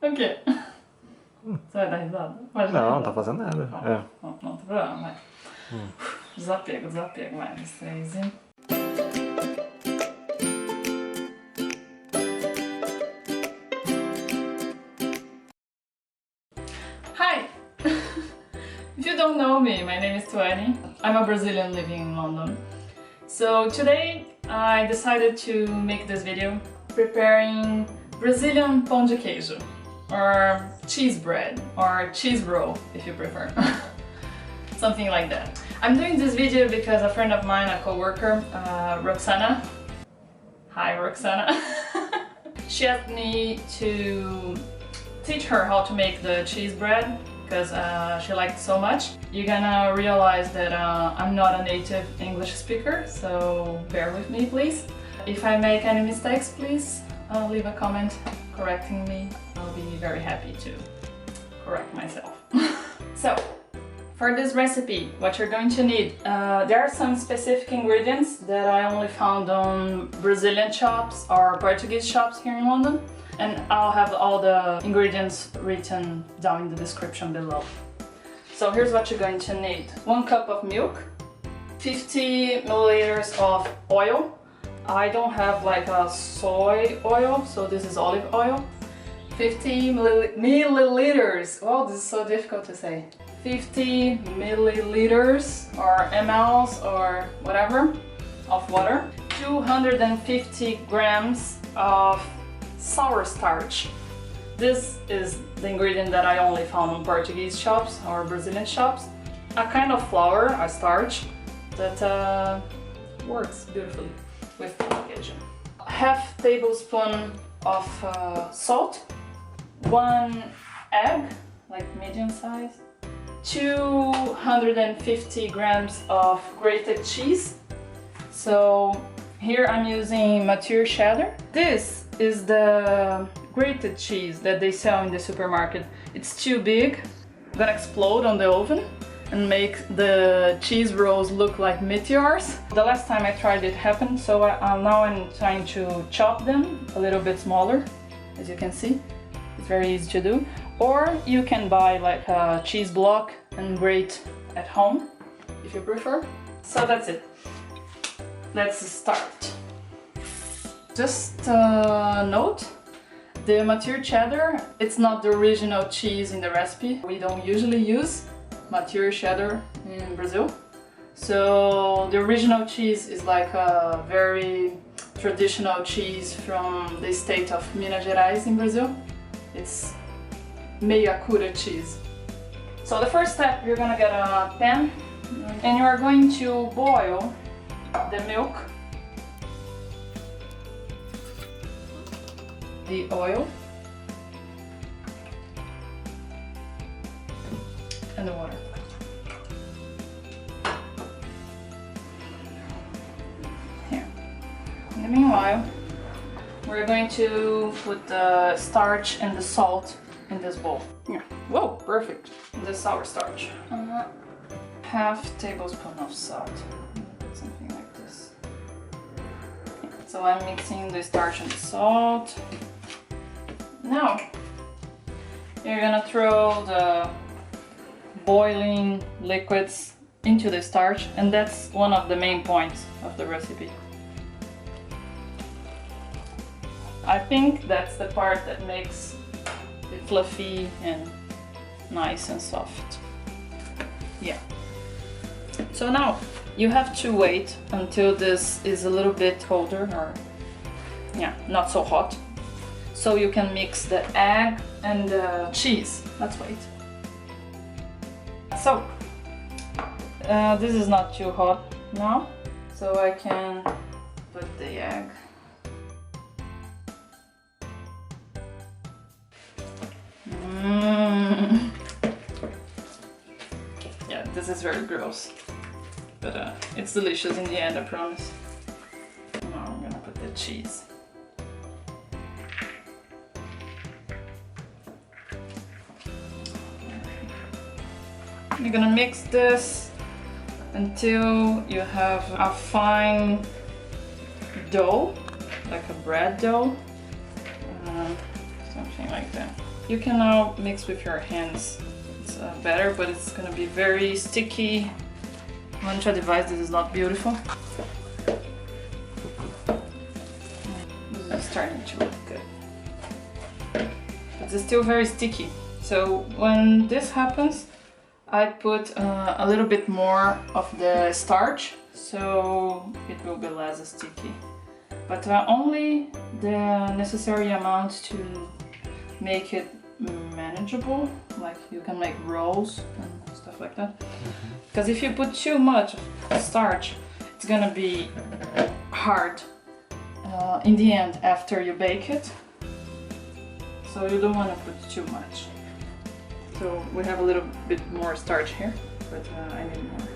O quê? Você vai dar risada? Pode dar Não, risada. não tá fazendo nada. É. Não tem problema, vai. Desapego, vai. 3 e... Hi! If you don't know me, my name is Tuani. I'm a Brazilian living in London. So today I decided to make this video preparing Brazilian Pão de Queijo, or cheese bread, or cheese roll if you prefer. Something like that. I'm doing this video because a friend of mine, a co-worker, Roxana. Hi Roxana. She asked me to teach her how to make the cheese bread because she liked it so much. You're gonna realize that I'm not a native English speaker, so bear with me please. If I make any mistakes, please leave a comment correcting me. I'll be very happy to correct myself. So, for this recipe, what you're going to need, there are some specific ingredients that I only found on Brazilian shops or Portuguese shops here in London. And I'll have all the ingredients written down in the description below. So here's what you're going to need. 1 cup of milk, 50 milliliters of oil. I don't have like a soy oil, so this is olive oil. 50 milliliters, oh this is so difficult to say. 50 milliliters or mLs or whatever of water. 250 grams of sour starch. This is the ingredient that I only found in Portuguese shops or Brazilian shops. A kind of flour, a starch, that works beautifully with pão de queijo. Half tablespoon of salt, 1 egg, like medium size, 250 grams of grated cheese. So here I'm using mature cheddar. This is the grated cheese that they sell in the supermarket. It's too big, gonna explode on the oven and make the cheese rolls look like meteors. The last time I tried it happened, so now I'm trying to chop them a little bit smaller, as you can see. It's very easy to do. Or you can buy like a cheese block and grate at home, if you prefer. So that's it. Let's start. Just a note, the mature cheddar, it's not the original cheese in the recipe. We don't usually use mature cheddar in Brazil. So the original cheese is like a very traditional cheese from the state of Minas Gerais in Brazil. It's meia cura cheese. So the first step, you're gonna get a pan and you are going to boil the milk, the oil, and the water. Here. In the meanwhile, we're going to put the starch and the salt in this bowl. Yeah. Whoa, perfect. The sour starch. Half tablespoon of salt. Something like this. So I'm mixing the starch and the salt. Now, you're gonna throw the boiling liquids into the starch, and that's one of the main points of the recipe. I think that's the part that makes it fluffy and nice and soft. Yeah. So now you have to wait until this is a little bit colder, or yeah, not so hot, so you can mix the egg and the cheese. Let's wait. So this is not too hot now, so I can put the egg. Yeah, this is very gross, but it's delicious in the end, I promise. Now I'm gonna put the cheese. You're gonna mix this until you have a fine dough, like a bread dough, something like that. You can now mix with your hands. It's better, but it's gonna be very sticky. Mancha device, this is not beautiful. This is starting to look good. But it's still very sticky. So when this happens, I put a little bit more of the starch, so it will be less sticky. But only the necessary amount to make it manageable, like you can make rolls and stuff like that. Because if you put too much starch, it's gonna be hard in the end after you bake it. So you don't want to put too much. So we have a little bit more starch here, but I need more.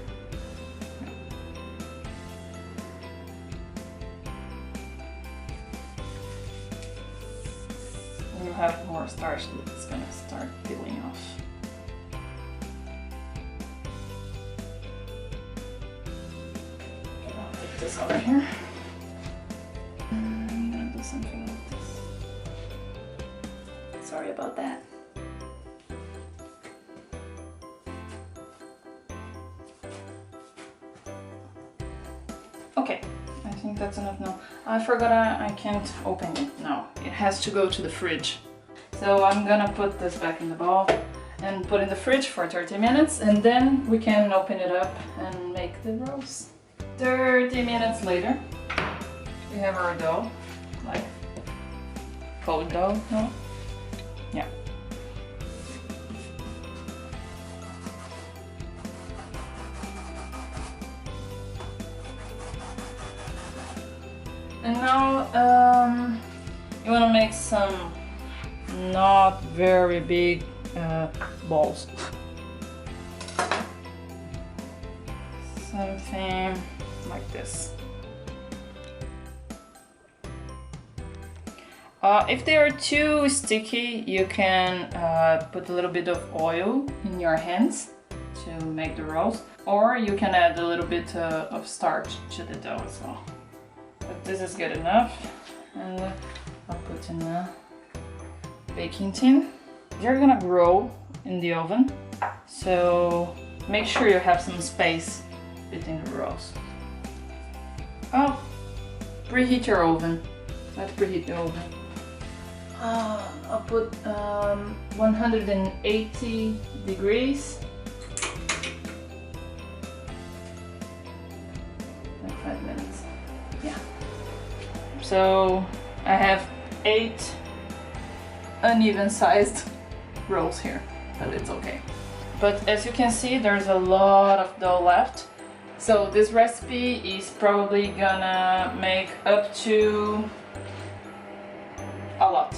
When you have more starch, it's gonna start peeling off. Okay, I'll put this over here. I'm gonna do something like this. Sorry about that. Okay, I think that's enough now. I forgot I can't open it now. It has to go to the fridge. So I'm gonna put this back in the bowl and put in the fridge for 30 minutes, and then we can open it up and make the rolls. 30 minutes later, we have our dough, like cold dough, no? Yeah. And now you want to make some not very big balls. Something like this. If they are too sticky, you can put a little bit of oil in your hands to make the rolls, or you can add a little bit of starch to the dough as well. But this is good enough, and I'll put in the baking tin. They're gonna grow in the oven, so make sure you have some space between the rolls. Oh, preheat your oven. Let's preheat the oven. I'll put 180 degrees. Like 5 minutes. Yeah. So I have 8 uneven sized rolls here, but it's okay. But as you can see, there's a lot of dough left. So this recipe is probably gonna make up to a lot.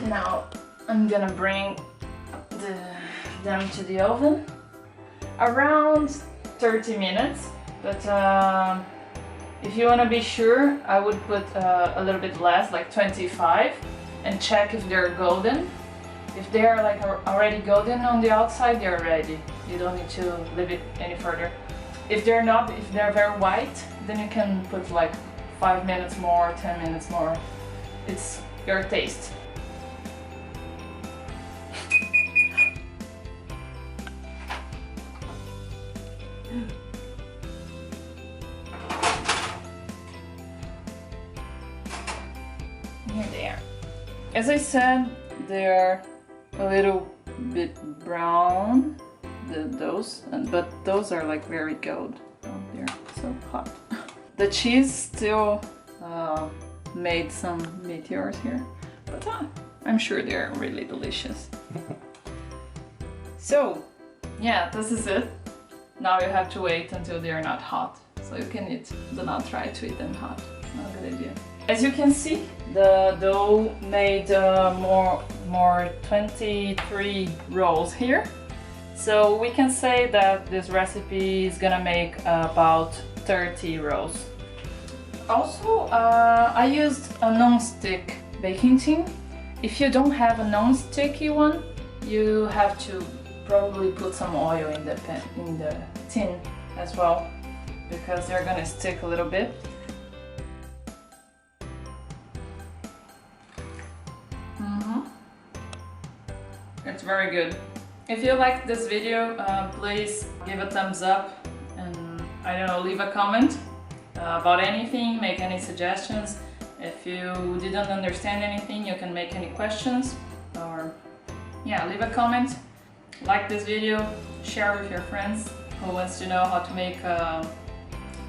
Now I'm gonna bring them to the oven around 30 minutes, but if you want to be sure, I would put a little bit less, like 25, and check if they're golden. If they are like already golden on the outside, they're ready. You don't need to leave it any further. If they're not, if they're very white, then you can put like 5 minutes more, 10 minutes more. It's your taste. Here they are. As I said, they're a little bit brown, but those are like very gold. Oh, they're so hot. The cheese still made some meteors here, but I'm sure they're really delicious. So, yeah, this is it. Now you have to wait until they're not hot, so you can eat. Do not try to eat them hot. It's not a good idea. As you can see, the dough made more 23 rolls here. So we can say that this recipe is gonna make about 30 rolls. Also, I used a non-stick baking tin. If you don't have a non-sticky one, you have to probably put some oil in the tin as well, because they're gonna stick a little bit. It's very good. If you liked this video, please give a thumbs up and I don't know, leave a comment about anything, make any suggestions. If you didn't understand anything, you can make any questions or yeah, leave a comment. Like this video, share with your friends who wants to know how to make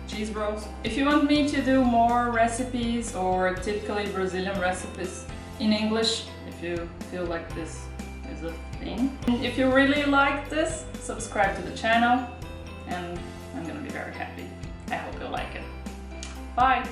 cheese rolls. If you want me to do more recipes or typically Brazilian recipes in English, if you feel like this is a thing. And if you really like this, subscribe to the channel and I'm gonna be very happy. I hope you like it. Bye!